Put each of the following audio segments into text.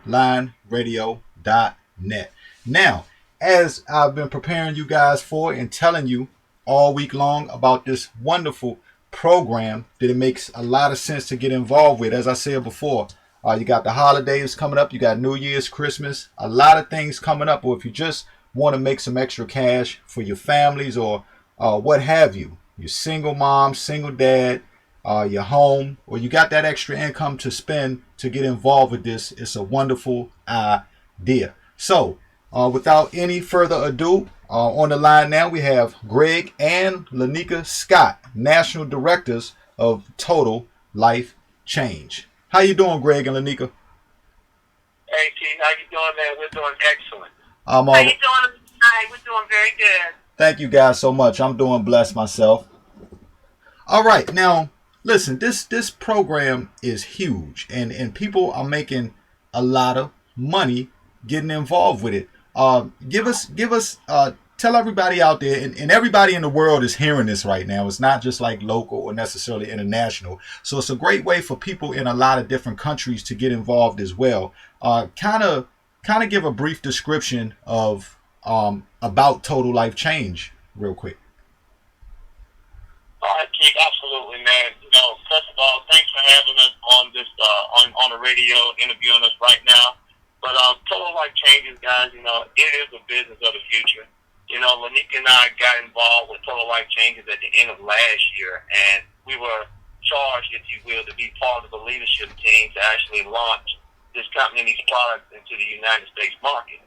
frontlineradio.net. Now, as I've been preparing you guys for and telling you all week long about this wonderful program that it makes a lot of sense to get involved with. As I said before, you got the holidays coming up, you got New Year's, Christmas, a lot of things coming up. Or if you just want to make some extra cash for your families or what have you, you're single mom, single dad, your home, or you got that extra income to spend to get involved with this, it's a wonderful idea. So, without any further ado, on the line now we have Greg and Lanika Scott, National Directors of Total Life Change. How you doing, Greg and Lanika? Hey, Keith, how you doing, man? We're doing excellent. I'm all. How you doing? Hi, we're doing very good. Thank you guys so much. I'm doing blessed myself. All right, now listen, this program is huge, and people are making a lot of money getting involved with it. Give us tell everybody out there, and everybody in the world is hearing this right now. It's not just like local or necessarily international. So it's a great way for people in a lot of different countries to get involved as well. Kind of give a brief description of about Total Life Change real quick. All right, Keith, absolutely, man. First of all, thanks for having us on this on the radio, interviewing us right now. But Total Life Changes, guys, it is a business of the future. Lanika and I got involved with Total Life Changes at the end of last year, and we were charged, if you will, to be part of the leadership team to actually launch this company and these products into the United States market.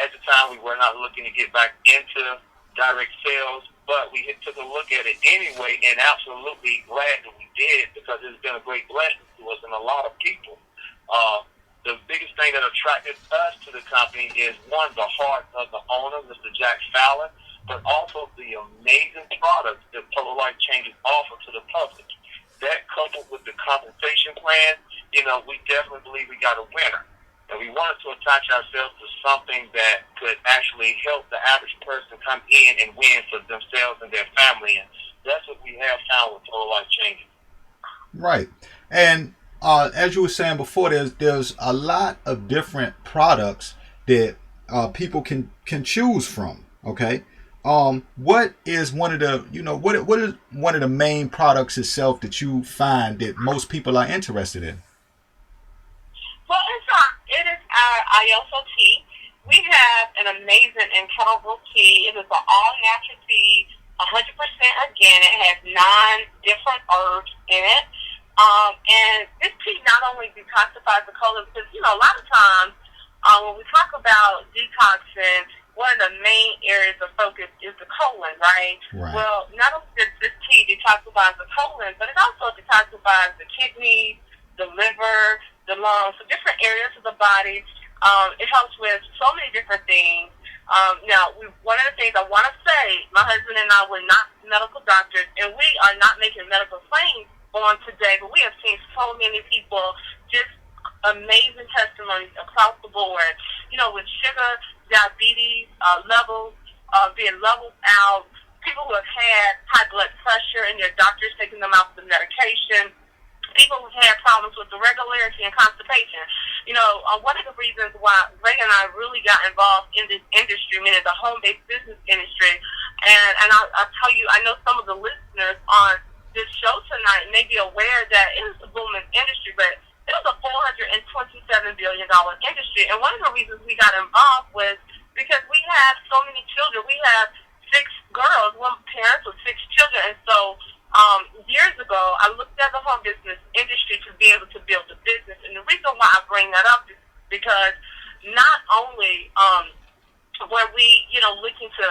At the time, we were not looking to get back into direct sales, but we took a look at it anyway, and absolutely glad that we did, because it's been a great blessing to us and a lot of people. The biggest thing that attracted us to the company is, one, the heart of the owner, Mr. Jack Fowler, but also the amazing products that Total Life Changes offer to the public. That, coupled with the compensation plan, we definitely believe we got a winner. And we wanted to attach ourselves to something that could actually help the average person come in and win for themselves and their family. And that's what we have found with Total Life Changes. Right. And as you were saying before, there's a lot of different products that people can choose from. Okay. What is one of the what is one of the main products itself that you find that most people are interested in? Well, it is our IOSO tea. We have an amazing incredible tea. It is an all-natural tea, 100% organic. It has 9 different herbs in it. And this tea not only detoxifies the colon, because, a lot of times when we talk about detoxing, one of the main areas of focus is the colon, right? Well, not only does this tea detoxify the colon, but it also detoxifies the kidneys, the liver, the lungs, so different areas of the body. It helps with so many different things. Now, one of the things I want to say, my husband and I were not medical doctors, and we are not making medical claims on today, but we have seen so many people, just amazing testimonies across the board, with sugar, diabetes levels being leveled out, people who have had high blood pressure and their doctors taking them off the medication, people who've had problems with irregularity and constipation. One of the reasons why Ray and I really got involved in this industry, meaning the home-based business industry, and I'll tell you, I know some of the listeners on this show tonight may be aware that it is a booming industry, but it was a $427 billion industry. And one of the reasons we got involved was because we have so many children. We have 6 girls, one parent with 6 children. And so years ago, I looked at the home business industry to be able to build a business. And the reason why I bring that up is because not only were we, looking to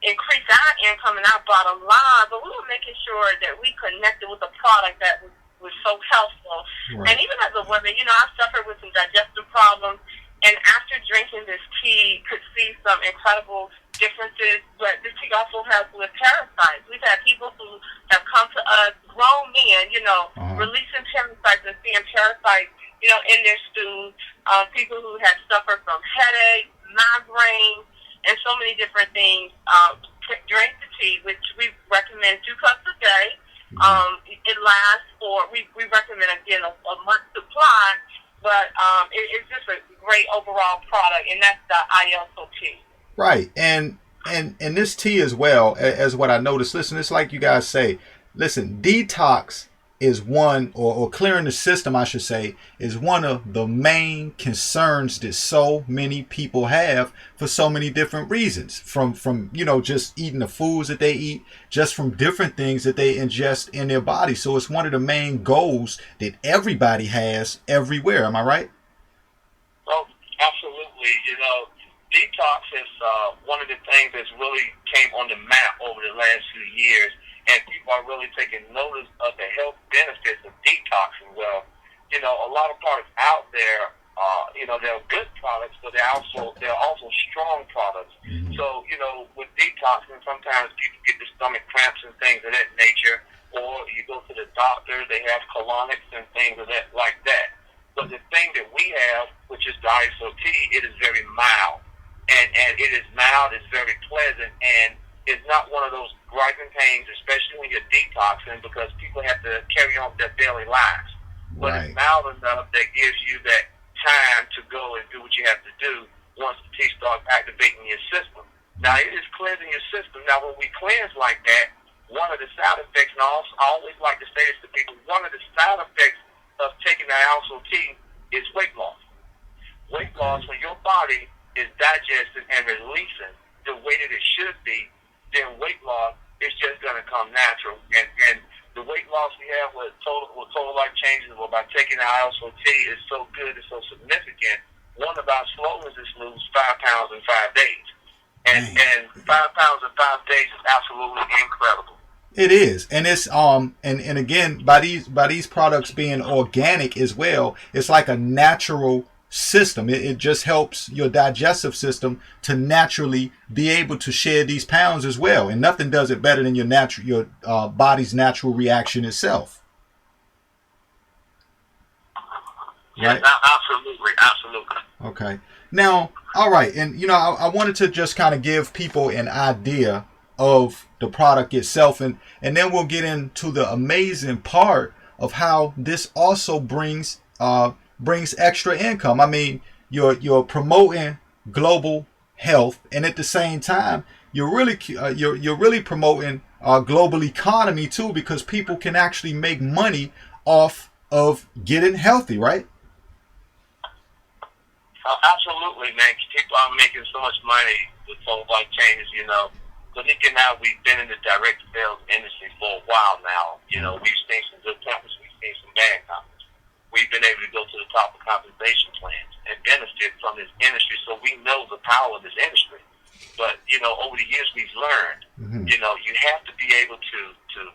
increase our income and our bottom line, but we were making sure that we connected with a product that was so helpful. Right. And even as a woman, I suffered with some digestive problems, and after drinking this tea, could see some incredible differences. But this tea also helps with parasites. We've had people who have come to us, grown men, releasing parasites and seeing parasites, in their stools. People who have suffered from headaches, migraines, and so many different things. Drink the tea, which we recommend 2 cups a day. It lasts for, we recommend, again, a month's supply. but it's just a great overall product, and that's the ISO tea. Right. And this tea as well, as what I noticed, listen, it's like you guys say, listen, detox is one, or clearing the system, I should say, is one of the main concerns that so many people have for so many different reasons. From just eating the foods that they eat, just from different things that they ingest in their body. So it's one of the main goals that everybody has everywhere. Am I right? Oh, absolutely. Detox is one of the things that's really came on the map over the last few years, and people are really taking notice of the health benefits of detoxing. Well, a lot of products out there, they're good products, but they're also strong products. Mm-hmm. So, with detoxing, sometimes people get the stomach cramps and things of that nature, or you go to the doctor, they have colonics and things of that like that. But the thing that we have, which is the ISOT, it is very mild. And it is mild, it's very pleasant, and it's not one of those griping pains, especially when you're detoxing, because people have to carry on their daily lives. But It's mild enough that gives you that time to go and do what you have to do once the tea starts activating your system. Now, it is cleansing your system. Now, when we cleanse like that, one of the side effects, and I always like to say this to people, one of the side effects of taking the ISOT is weight loss. Weight loss, when your body is digesting and releasing the way that it should be, then weight loss is just going to come natural. And the weight loss we have with total life changes, by taking the ISOT is so good, it's so significant. One of our slogans is lose 5 pounds in 5 days. And 5 pounds in 5 days is absolutely incredible. It is, and it's and again, by these products being organic as well, it's like a natural system. It just helps your digestive system to naturally be able to shed these pounds as well, and nothing does it better than your body's natural reaction itself. Right? Yes, absolutely. Okay. Now, all right, and I wanted to just kind of give people an idea of the product itself, and then we'll get into the amazing part of how this also brings extra income. I mean, you're promoting global health, and at the same time, you're really promoting our global economy too, because people can actually make money off of getting healthy, right? Absolutely, man. People are making so much money with total life changes, So Nick and I, we've been in the direct sales industry for a while now. We've seen some good companies, we've seen some bad companies. We've been able to go to the top of compensation plans and benefit from this industry, so we know the power of this industry. But, over the years we've learned, you have to be able to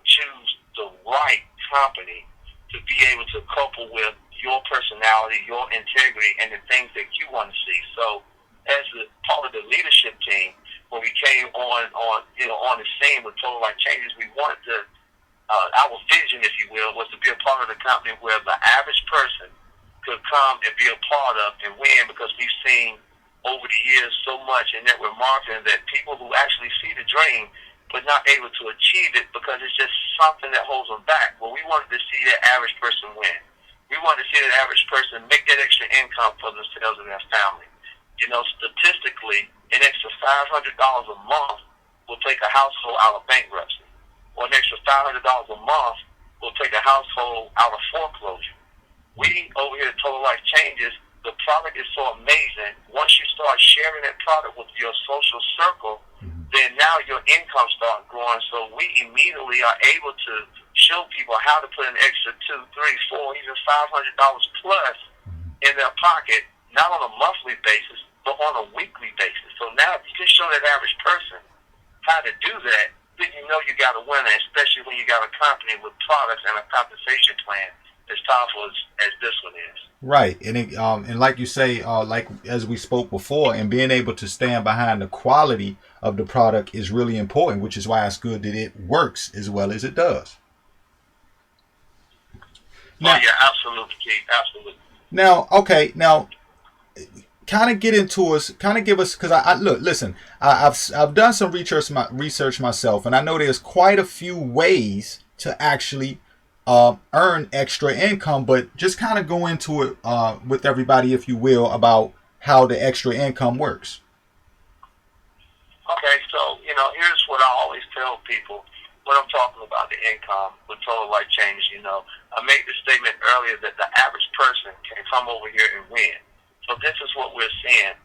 choose the right company to be able to couple with your personality, your integrity, and the things that you want to see. So as a part of the leadership team, when we came on the scene with Total Life Changes, we wanted to, our vision, if you will, was to be a part of the company where the average person could come and be a part of and win, because we've seen over the years so much in network marketing that people who actually see the dream but not able to achieve it because it's just something that holds them back. Well, we wanted to see that average person win. We wanted to see that average person make that extra income for themselves and their family. Statistically, an extra $500 a month will take a household out of bankruptcy, or an extra $500 a month will take a household out of foreclosure. We, over here at Total Life Changes, the product is so amazing. Once you start sharing that product with your social circle, then now your income starts growing. So we immediately are able to show people how to put an extra $2, $3, $4, even $500 plus in their pocket, not on a monthly basis, but on a weekly basis. So now if you can show that average person how to do that, then you know you got a winner, especially when you got a company with products and a compensation plan as powerful as this one is. Right, and like you say, like as we spoke before, and being able to stand behind the quality of the product is really important, which is why it's good that it works as well as it does. Now, yeah, absolutely, Keith, absolutely. Now, okay, kind of give us, because I've done some research myself, and I know there's quite a few ways to actually earn extra income, but just kind of go into it with everybody, if you will, about how the extra income works. Okay, so, here's what I always tell people when I'm talking about the income with total life changes. I made the statement earlier that the average person can come over here and win. So this is what we're seeing.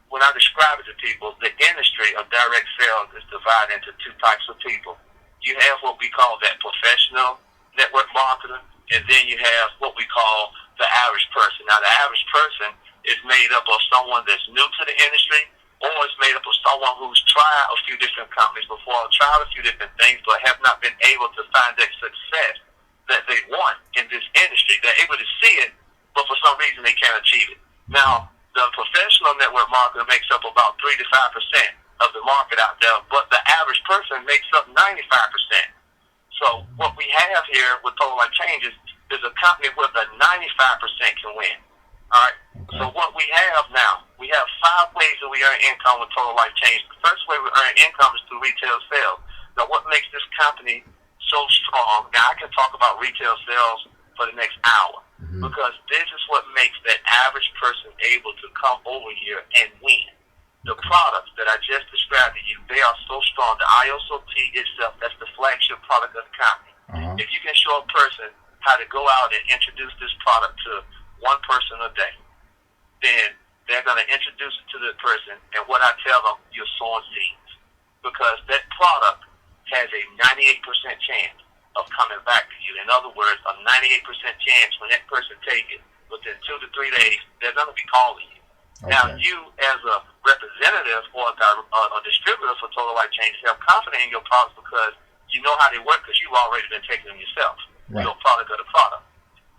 When I describe it to people, the industry of direct sales is divided into two types of people. You have what we call that professional network marketer, and then you have what we call the average person. Now, the average person is made up of someone that's new to the industry, or it's made up of someone who's tried a few different companies before, tried a few different things, but have not been able to find that success that they want in this industry. They're able to see it, but for some reason they can't achieve it. Now, the professional network marketer makes up about 3 to 5% of the market out there, but the average person makes up 95%. So what we have here with Total Life Changes is a company where the 95% can win. All right. Okay. So what we have now, we have 5 ways that we earn income with Total Life Changes. The first way we earn income is through retail sales. Now, what makes this company so strong? Now, I can talk about retail sales for the next hour, because this is what makes that average person able to come over here and win. The products that I just described to you, they are so strong. The IOSOT itself, that's the flagship product of the company. If you can show a person how to go out and introduce this product to one person a day, then they're going to introduce it to the person, and what I tell them, you're sowing seeds, because that product has a 98% chance of coming back to you. In other words, a 98% chance when that person takes it, within 2 to 3 days, they're going to be calling you. Okay. Now, you as a representative or a distributor for Total Life Changes have confidence in your products because you know how they work, because you've already been taking them yourself. Right. Your product or the product.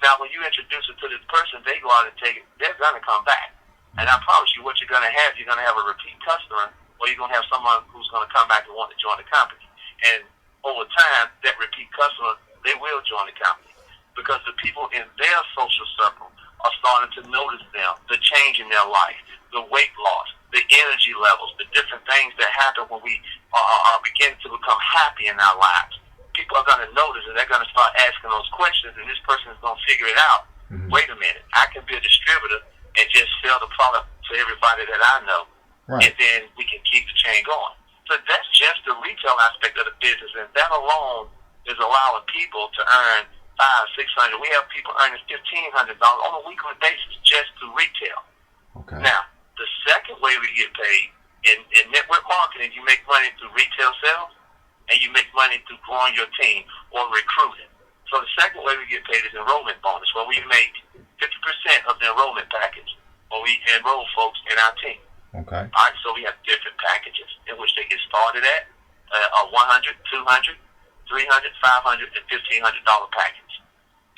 Now, when you introduce it to this person, they go out and take it, they're going to come back. And I promise you, what you're going to have a repeat customer, or you're going to have someone who's going to come back and want to join the company. And over time, that repeat customer, they will join the company, because the people in their social circle are starting to notice them, the change in their life, the weight loss, the energy levels, the different things that happen when we are beginning to become happy in our lives. People are going to notice, and they're going to start asking those questions, and this person is going to figure it out. Wait a minute, I can be a distributor and just sell the product to everybody that I know, and then we can keep the chain going. So that's just the retail aspect of the business, and that alone is allowing people to earn $500-600. We have people earning $1,500 on a weekly basis just through retail. Okay. Now, the second way we get paid in network marketing, you make money through retail sales, and you make money through growing your team or recruiting. So the second way we get paid is enrollment bonus, where we make 50% of the enrollment package when we enroll folks in our team. Okay. All right, so we have different packages in which they get started at a $100, $200, $300, $500, and $1,500 package.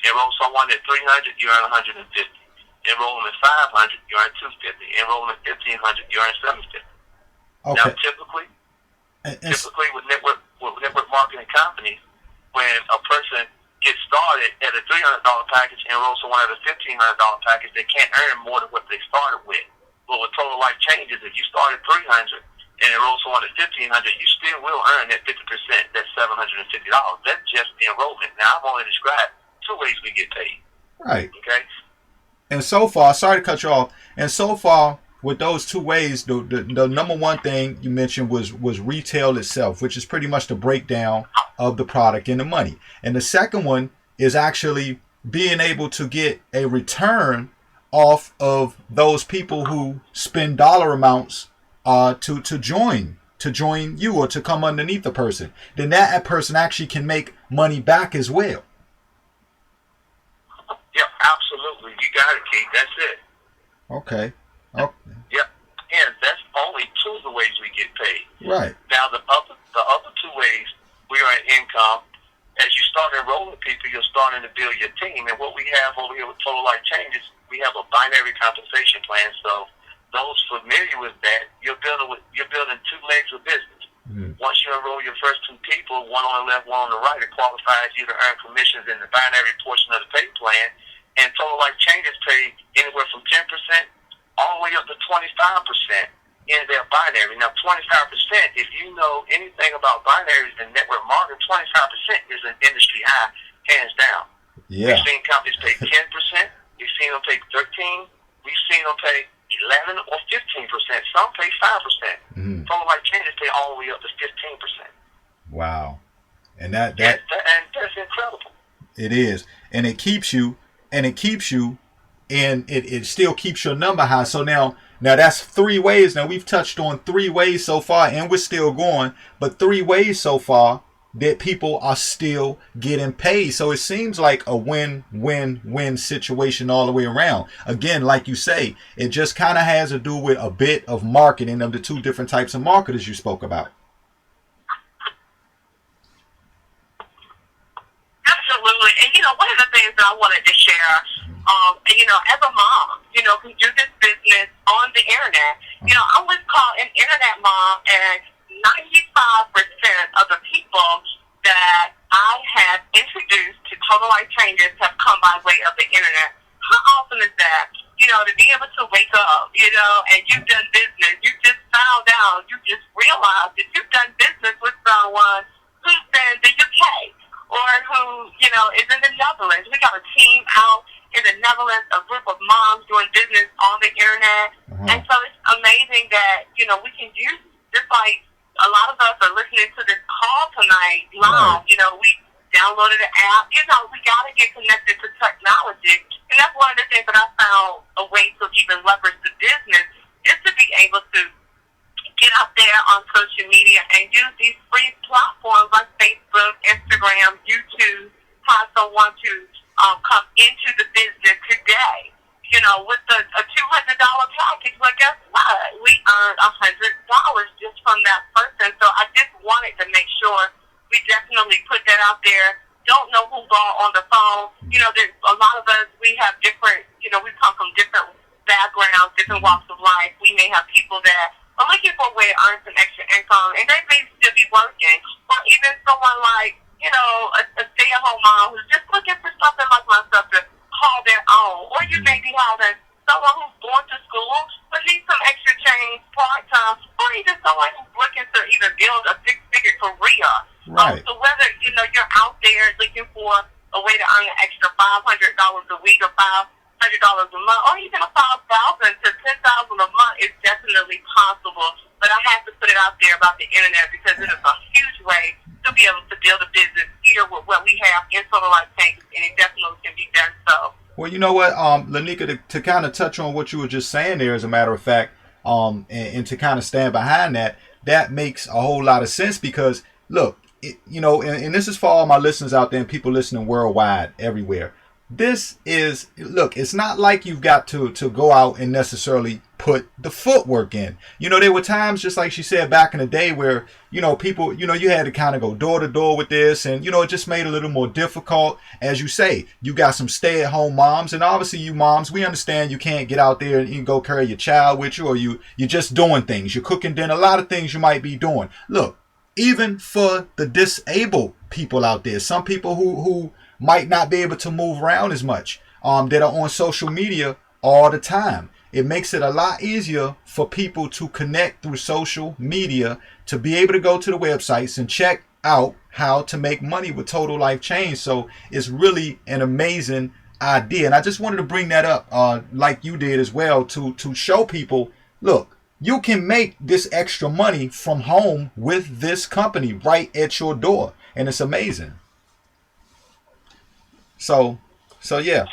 Enroll someone at $300, you earn $150. Enroll them at $500, you earn $250. Enroll them at $1,500, you earn $750. Okay. Now, typically with network marketing companies, when a person gets started at a $300 package and enroll someone at a $1,500 package, they can't earn more than what they started with. But with Total Life Changes, if you start at $300 and enroll someone at $1,500, you still will earn that 50%, that's $750. That's just the enrollment. Now, I've only described 2 ways we get paid. Right. Okay. And so far, sorry to cut you off, and so far, with those 2 ways, the number one thing you mentioned was retail itself, which is pretty much the breakdown of the product and the money. And the second one is actually being able to get a return off of those people who spend dollar amounts to join you or to come underneath the person. Then that person actually can make money back as well. Yep, absolutely. You got it, Keith. That's it. Okay. Yep. And that's only 2 of the ways we get paid. Right. Now, the other 2 ways we earn income, as you start enrolling people, you're starting to build your team. And what we have over here with Total Life Changes, we have a binary compensation plan. So those familiar with that, you're building 2 legs of business. Mm-hmm. Once you enroll your first 2 people, one on the left, one on the right, it qualifies you to earn commissions in the binary portion of the pay plan. And Total Life Changes pay anywhere from 10% all the way up to 25% in their binary. Now, 25%, if you know anything about binaries and network marketing, 25% is an industry high, hands down. Yeah. We've seen companies pay 10%. We've seen them pay 13%. We've seen them pay 11 or 15%. Some pay 5%. Mm-hmm. Total Life Changes pay all the way up to 15%. Wow. And and that's incredible. It is. And it keeps you, and it still keeps your number high. So now that's 3 ways. Now we've touched on 3 ways so far, and we're still going, but 3 ways so far that people are still getting paid. So it seems like a win-win-win situation all the way around. Again, like you say, it just kind of has to do with a bit of marketing of the 2 different types of marketers you spoke about. Absolutely. And, one of the things that I wanted to share, as a mom, who do this business on the internet, I was called an internet mom, and 95% of the people that I have introduced to Total Life Changes have come by way of the internet. How awesome is that? To be able to wake up, and you've done business, you just found out, you just realized that you've done business with someone who's in the UK or who, is in the Netherlands. We got a team out in the Netherlands, a group of moms doing business on the internet. And so it's amazing that, we can use, just like a lot of us are listening to this call tonight live, we downloaded an app. We got to get connected to technology. And that's one of the things that I found a way to even leverage the business is to be able to get out there on social media and use these free platforms like Facebook, Instagram, YouTube, find someone to come into the business today. With a $200 package, well, guess what? We earned $100 just from that person. So I just wanted to make sure we definitely put that out there. Don't know who's on the phone. There's a lot of us, we have different, we come from different backgrounds, different walks of life. We may have people that are looking for a way to earn some extra income, and they may still be working. Or even someone like, a stay-at-home mom who's just looking for something like myself to call their own. Or you may be having someone who's going to school but needs some extra change part-time, or even someone who's looking to even build a six-figure career. Right. So whether, you're out there looking for a way to earn an extra $500 a week or $500 a month, or even $5,000 to $10,000 a month, is definitely possible. But I have to put it out there about the internet because it is a huge way to be able to build a business here with what we have in Total Life Changes, and it definitely can be done so. Well, you know what, Lanika, to kind of touch on what you were just saying there, as a matter of fact, and to kind of stand behind that makes a whole lot of sense because, look, and this is for all my listeners out there and people listening worldwide, everywhere. This is, look, it's not like you've got to go out and necessarily put the footwork in. There were times, just like she said back in the day, where, people, you had to kind of go door to door with this, and, it just made it a little more difficult. As you say, you got some stay-at-home moms, and obviously you moms, we understand you can't get out there and go carry your child with you, or you're just doing things. You're cooking dinner, a lot of things you might be doing. Look, even for the disabled people out there, some people who might not be able to move around as much, that are on social media all the time. It makes it a lot easier for people to connect through social media, to be able to go to the websites and check out how to make money with Total Life Change. So it's really an amazing idea. And I just wanted to bring that up, like you did as well, to show people, look, you can make this extra money from home with this company right at your door. And it's amazing. So yeah.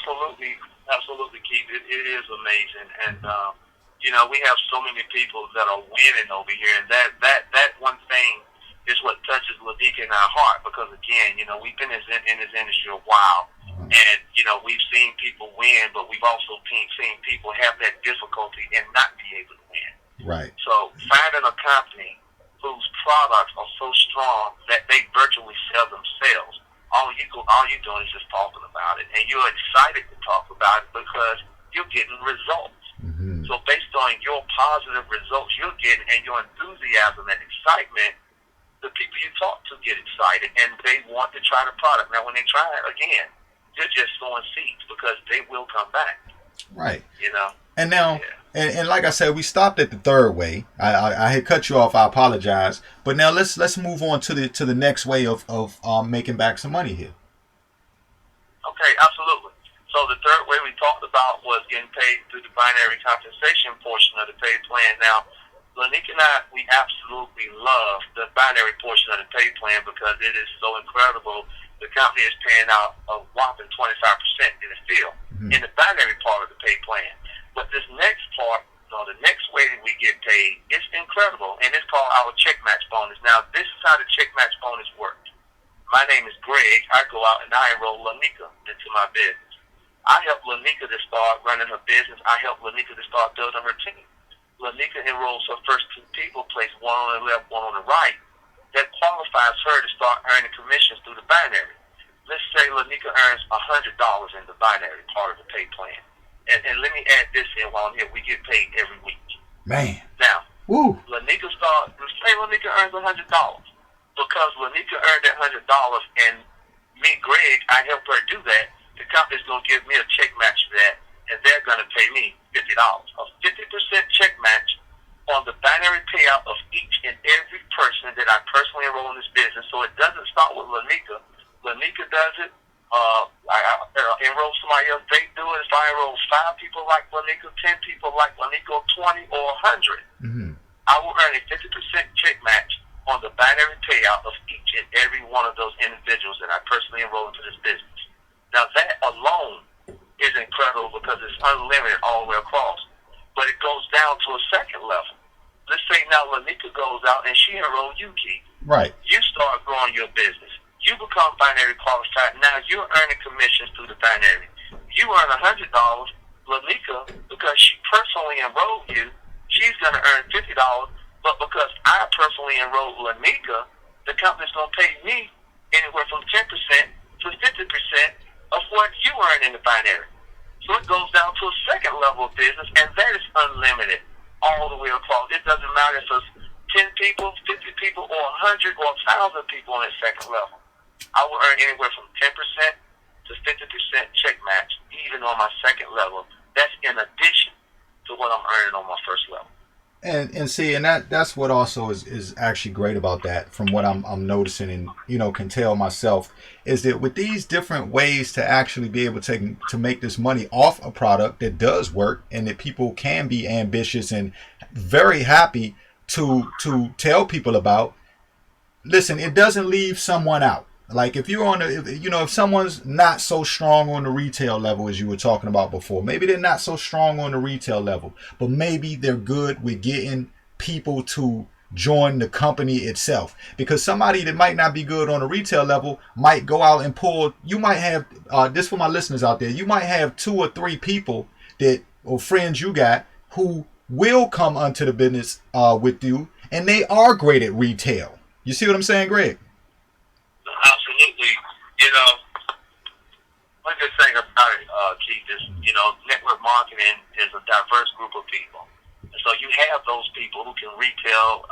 Absolutely, Keith. It is amazing, and we have so many people that are winning over here, and that one thing is what touches Lanika in our heart, because again, we've been in this industry a while, and we've seen people win, but we've also seen people have that difficulty and not be able to win. Right. So finding a company whose products are so strong that they virtually sell themselves. All you're doing is just talking about it, and you're excited to talk about it because you're getting results. Mm-hmm. So based on your positive results you're getting and your enthusiasm and excitement, the people you talk to get excited and they want to try the product. Now, when they try it again, you're just sowing seeds because they will come back. Right. You know. And now, yeah. And like I said, we stopped at the third way. I had cut you off. I apologize. But now let's move on to the next way of making back some money here. Okay, absolutely. So the third way we talked about was getting paid through the binary compensation portion of the pay plan. Now, Lanika and I, we absolutely love the binary portion of the pay plan because it is so incredible. The company is paying out a whopping 25% in the field, in the binary part of the pay plan. But this next part, the next way that we get paid, it's incredible, and it's called our check match bonus. Now, this is how the check match bonus works. My name is Greg. I go out and I enroll Lanika into my business. I help Lanika to start running her business. I help Lanika to start building her team. Lanika enrolls her first two people, place one on the left, one on the right. That qualifies her to start earning commissions through the binary. Let's say Lanika earns $100 in the binary part of the pay plan. And let me add this in while I'm here. We get paid every week. Man. Now, woo. Let's say Lanika earns $100. Because Lanika earned that $100 and me, Greg, I helped her do that, the company's going to give me a check match for that, and they're going to pay me $50. A 50% check match on the binary payout of each and every person that I personally enroll in this business. So it doesn't start with Lanika. Lanika does it. I enroll somebody else, they do it. If I enroll 5 people like Lanika, 10 people like Lanika, 20 or 100, I will earn a 50% check match on the binary payout of each and every one of those individuals that I personally enroll into this business. Now that alone is incredible because it's unlimited all the way across. But it goes down to a second level. Let's say now Lanika goes out and she enrolls you, Keith. Right. You start growing your business. You become binary qualified. Now you're earning commissions through the binary. You earn $100. Lanika, because she personally enrolled you, she's going to earn $50. But because I personally enrolled Lanika, the company's going to pay me anywhere from 10% to 50% of what you earn in the binary. So it goes down to a second level of business, and that is unlimited all the way across. It doesn't matter if it's 10 people, 50 people, or 100 or 1,000 people on that second level. I will earn anywhere from 10% to 50% check match, even on my second level. That's in addition to what I'm earning on my first level. And see, and that's what also is actually great about that, from what I'm noticing and can tell myself, is that with these different ways to actually be able to make this money off a product that does work, and that people can be ambitious and very happy to tell people about. Listen, it doesn't leave someone out. Like if you're on if someone's not so strong on the retail level as you were talking about before, maybe they're not so strong on the retail level, but maybe they're good with getting people to join the company itself. Because somebody that might not be good on the retail level might go out and pull. You might have this for my listeners out there. You might have 2 or 3 people or friends you got who will come onto the business with you, and they are great at retail. You see what I'm saying, Greg? Absolutely. One good thing about it, Keith, is, network marketing is a diverse group of people. And so you have those people who can retail,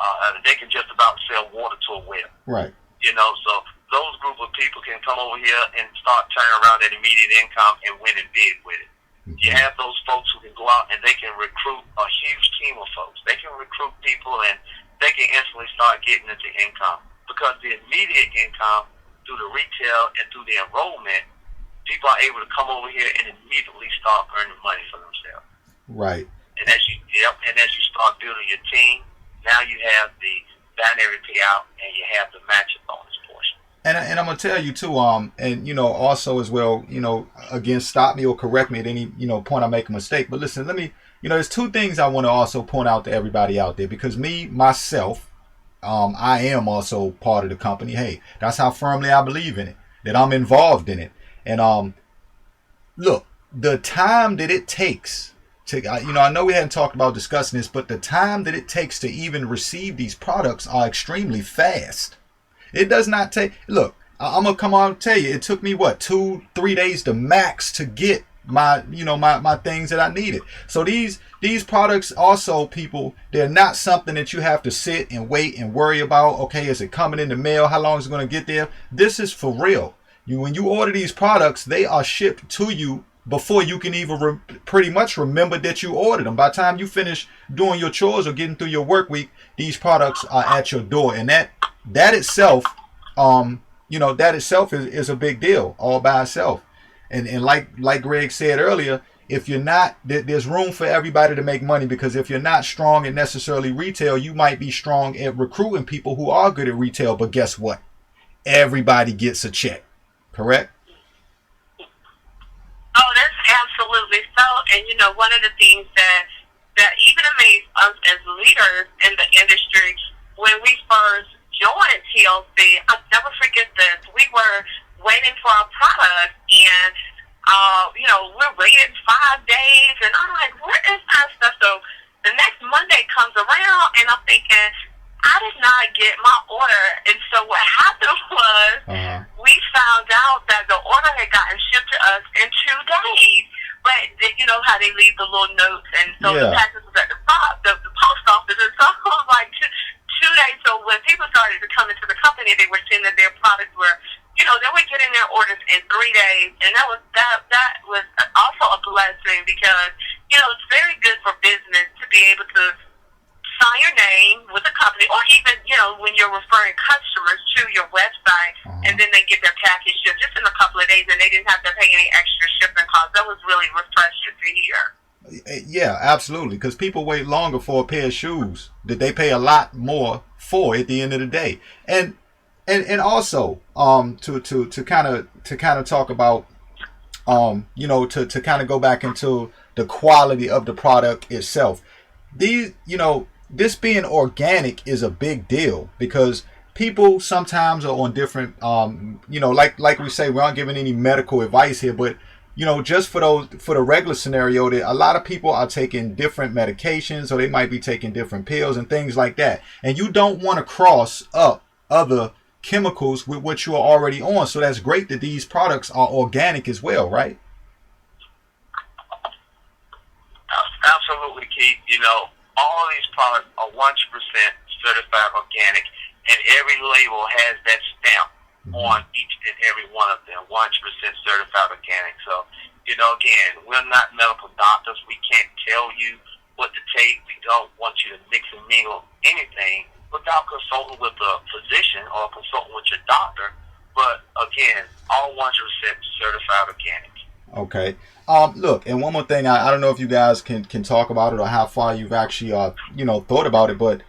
they can just about sell water to a well. Right. So those group of people can come over here and start turning around that immediate income and winning big with it. Mm-hmm. You have those folks who can go out and they can recruit a huge team of folks. They can recruit people and they can instantly start getting into income. Because the immediate income through the retail and through the enrollment, people are able to come over here and immediately start earning money for themselves. Right. And as you start building your team, now you have the binary payout and you have the matching bonus portion. And I'm gonna tell you too, also as well, again, stop me or correct me at any point I make a mistake. But listen, let me, there's 2 things I want to also point out to everybody out there, because myself, I am also part of the company. Hey, that's how firmly I believe in it, that I'm involved in it. And look, the time that it takes to, I know we hadn't talked about discussing this, but the time that it takes to even receive these products are extremely fast. It does not take, look, I'm gonna come on and tell you, it took me 2-3 days to max to get my things that I needed. So these products also, people, they're not something that you have to sit and wait and worry about. Okay, is it coming in the mail? How long is it going to get there? This is for real. When you order these products, they are shipped to you before you can even pretty much remember that you ordered them. By the time you finish doing your chores or getting through your work week, these products are at your door, and that itself, that itself is a big deal all by itself. And like Greg said earlier, if you're not, there's room for everybody to make money, because if you're not strong in necessarily retail, you might be strong at recruiting people who are good at retail. But guess what? Everybody gets a check, correct? Oh, that's absolutely so. And one of the things that even amazed us as leaders in the industry when we first joined TLC, I'll never forget this. We were waiting for our product, and we're waiting 5 days, and I'm like, where is that stuff? So the next Monday comes around, and I'm thinking, I did not get my order. And so what happened was we found out that the order had gotten shipped to us in 2 days. But you know how they leave the little notes, and so the package was at the post office, and so it was like 2 days. So when people started to come into the company, they were seeing that their products were, they were getting their orders in 3 days, and that was also a blessing, because it's very good for business to be able to sign your name with a company, or even when you're referring customers to your website, and then they get their package shipped just in a couple of days, and they didn't have to pay any extra shipping costs. That was really refreshing to hear. Yeah, absolutely, because people wait longer for a pair of shoes that they pay a lot more for at the end of the day. And also to kind of talk about to kind of go back into the quality of the product itself. This being organic is a big deal, because people sometimes are on different like we say, we aren't giving any medical advice here, but just for the regular scenario, that a lot of people are taking different medications, or they might be taking different pills and things like that, and you don't want to cross up other chemicals with what you are already on. So that's great that these products are organic as well, right? Absolutely, Keith. All of these products are 100% certified organic, and every label has that stamp on each and every one of them, 100% certified organic. So, again, we're not medical doctors. We can't tell you what to take. We don't want you to mix and mingle anything without consulting with a physician or consulting with your doctor. But, again, all 100% certified organic. Okay. Look, and one more thing, I don't know if you guys can talk about it, or how far you've actually thought about it, but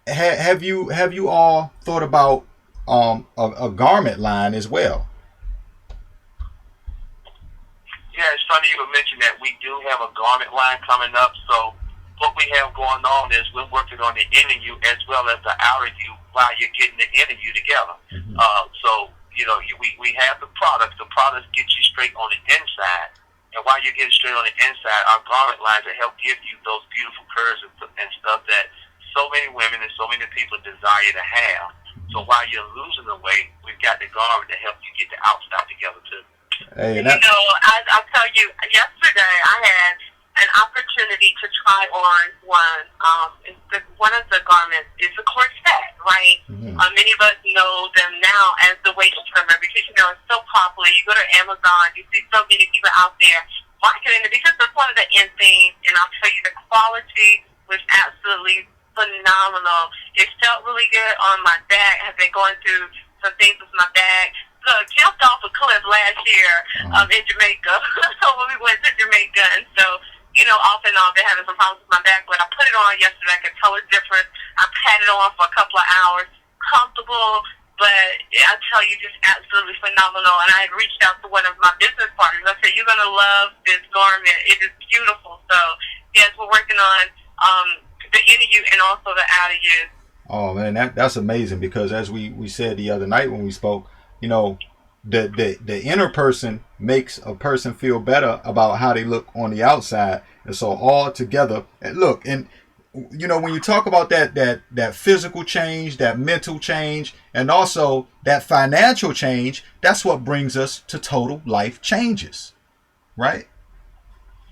have you all thought about a garment line as well? Yeah, it's funny you would mention that. We do have a garment line coming up. So what we have going on is we're working on the inner you as well as the outer you while you're getting the inner you together. So we have the products. The products get you straight on the inside. And while you're getting straight on the inside, our garment lines will help give you those beautiful curves and stuff that so many women and so many people desire to have. So while you're losing the weight, we've got the garment to help you get the outside together too. Hey, I'll tell you, yesterday I had an opportunity to try on one. One of the garments is a corset, right? Many of us know them now as the waist trimmer, because it's so popular. You go to Amazon, you see so many people out there marketing it, because it's one of the end things. And I'll tell you, the quality was absolutely phenomenal. It felt really good on my back. I've been going through some things with my back. Look, jumped off a cliff last year in Jamaica. When we went to Jamaica, and so off and on, been having some problems with my back, but I put it on yesterday. I could tell the difference. I had it on for a couple of hours, comfortable, but I tell you, just absolutely phenomenal. And I had reached out to one of my business partners. I said, "You're gonna love this garment. It is beautiful." So yes, we're working on the inner you and also the outer you. Oh man, that's amazing, because as we said the other night when we spoke, the inner person makes a person feel better about how they look on the outside. And so all together, and look, and when you talk about that physical change, that mental change, and also that financial change, that's what brings us to total life changes, right?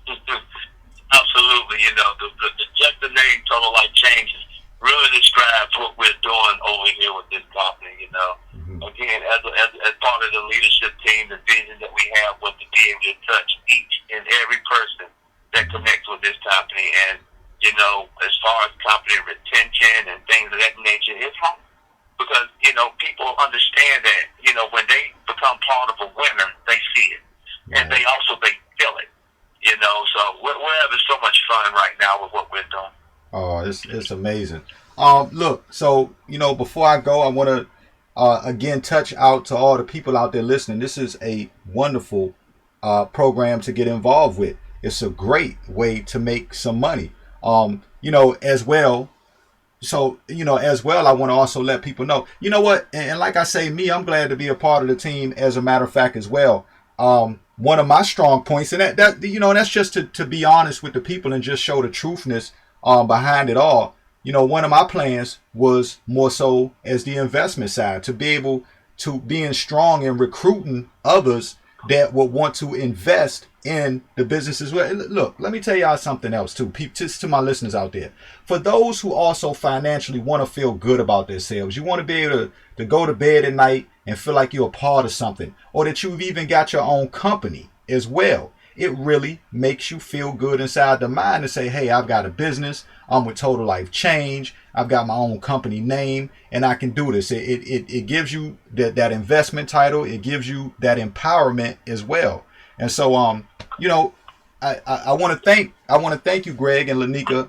Absolutely. Just the name Total Life Changes really describes what we're doing over here with this company. Again, as part of the leadership team, the vision that we have with the D.M.V. and as far as company retention and things of that nature, it's hard because people understand that when they become part of a winner, they see it, and they feel it. So we're having so much fun right now with what we're doing. Oh, it's amazing. Look, so before I go, I want to again touch out to all the people out there listening. This is a wonderful program to get involved with. It's a great way to make some money. As well. So, as well, I want to also let people know, you know what? And like I say, I'm glad to be a part of the team, as a matter of fact, as well. One of my strong points, and that's just to be honest with the people and just show the truthness behind it all. One of my plans was more so as the investment side, to be able to being strong in recruiting others that would want to invest in the business as well. Look, let me tell y'all something else too, just to my listeners out there. For those who also financially want to feel good about themselves, you want to be able to go to bed at night and feel like you're a part of something, or that you've even got your own company as well. It really makes you feel good inside the mind to say, hey, I've got a business. I'm with Total Life Change. I've got my own company name, and I can do this. It gives you that investment title. It gives you that empowerment as well. And so, I want to thank you, Greg and Lanika,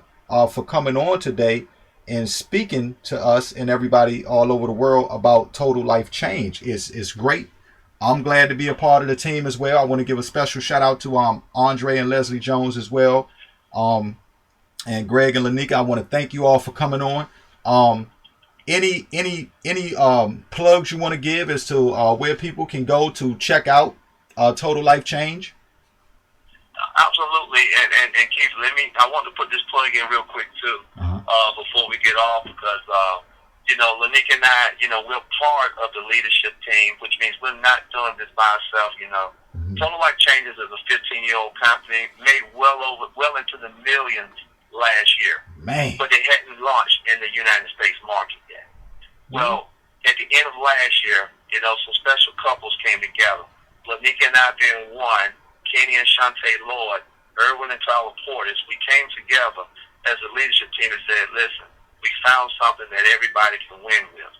for coming on today and speaking to us and everybody all over the world about Total Life Change. It's great. I'm glad to be a part of the team as well. I want to give a special shout out to Andre and Leslie Jones as well. And Greg and Lanika, I want to thank you all for coming on. Any plugs you want to give as to where people can go to check out Total Life Change? Absolutely, and Keith, I want to put this plug in real quick too, before we get off, because Lanika and I, we're part of the leadership team, which means we're not doing this by ourselves. Total Life Changes is a 15-year-old company, made well into the millions last year, but they hadn't launched in the United States market yet. Well, at the end of last year, some special couples came together. Lanika and I being one, Kenny and Shantae Lord, Irwin and Tyler Portis, we came together as a leadership team and said, listen, we found something that everybody can win with.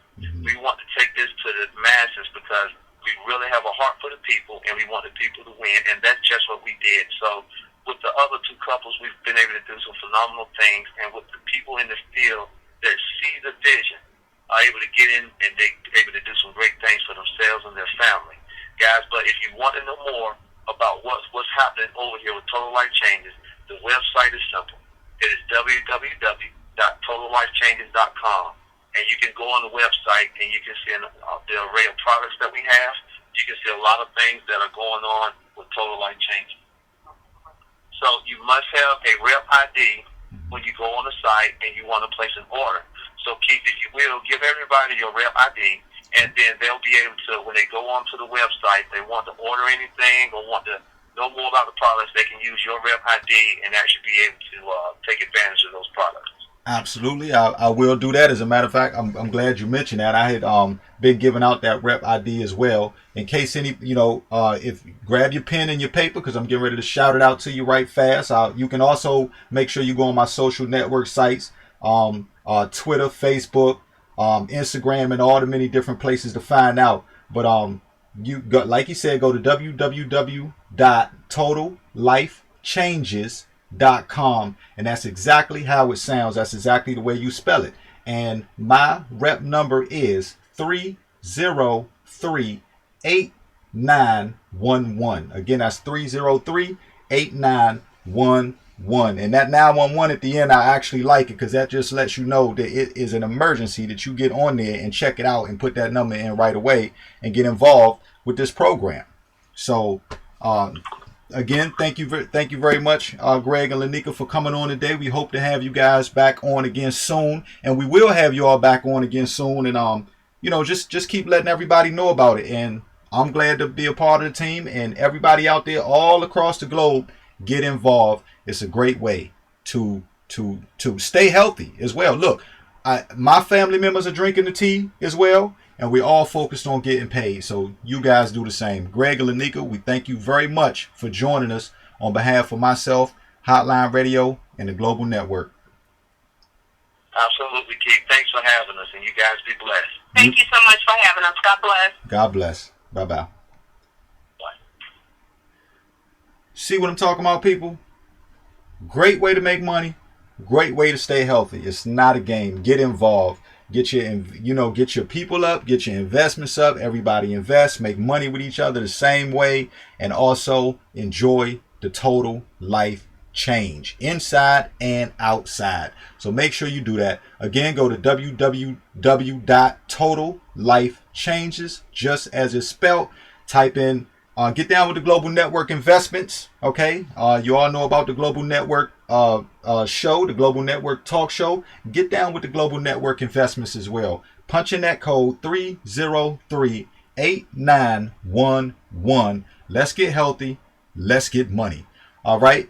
We want to take this to the masses because we really have a heart for the people and we want the people to win, and that's just what we did. So with the other two couples, we've been able to do some phenomenal things, and with the people in the field that see the vision are able to get in and they're able to do some great things for themselves and their family. Guys, but if you want to know more about what's happening over here with Total Life Changes, the website is simple. It is www.totallifechanges.com, and you can go on the website and you can see the array of products that we have. You can see a lot of things that are going on with Total Life Changes. So you must have a rep ID when you go on the site and you want to place an order. So Keith, if you will, give everybody your rep ID, and then they'll be able to, when they go onto the website, they want to order anything or want to know more about the products, they can use your rep ID and actually be able to take advantage of those products. Absolutely, I will do that. As a matter of fact, I'm glad you mentioned that. I had been giving out that rep ID as well, in case any, if grab your pen and your paper, because I'm getting ready to shout it out to you right fast. You can also make sure you go on my social network sites, Twitter, Facebook, Instagram, and all the many different places to find out. But you go, like you said, go to www.totallifechanges.com, and that's exactly how it sounds. That's exactly the way you spell it. And my rep number is 303-8911. Again, that's 303-8911. And that 911 at the end, I actually like it, because that just lets you know that it is an emergency, that you get on there and check it out and put that number in right away and get involved with this program. So again, thank you very much, Greg and Lanika, for coming on today. We hope to have you guys back on again soon, and we will have you all back on again soon. And just keep letting everybody know about it. And I'm glad to be a part of the team, and everybody out there all across the globe, get involved. It's a great way to stay healthy as well. Look, my family members are drinking the tea as well, and we're all focused on getting paid. So you guys do the same. Greg and Lanika, we thank you very much for joining us on behalf of myself, Hotline Radio, and the Global Network. Absolutely, Keith. Thanks for having us, and you guys be blessed. Thank you so much for having us. God bless. God bless. Bye-bye. Bye. See what I'm talking about, people? Great way to make money. Great way to stay healthy. It's not a game. Get involved. Get your people up. Get your investments up. Everybody invest. Make money with each other the same way. And also enjoy the total life change inside and outside. So make sure you do that. Again, go to www.totallifechanges, just as it's spelled. Type in get down with the Global Network investments. Okay. You all know about the Global Network show, the Global Network talk show. Get down with the Global Network investments as well. Punch in that code 3038911. Let's get healthy. Let's get money. All right.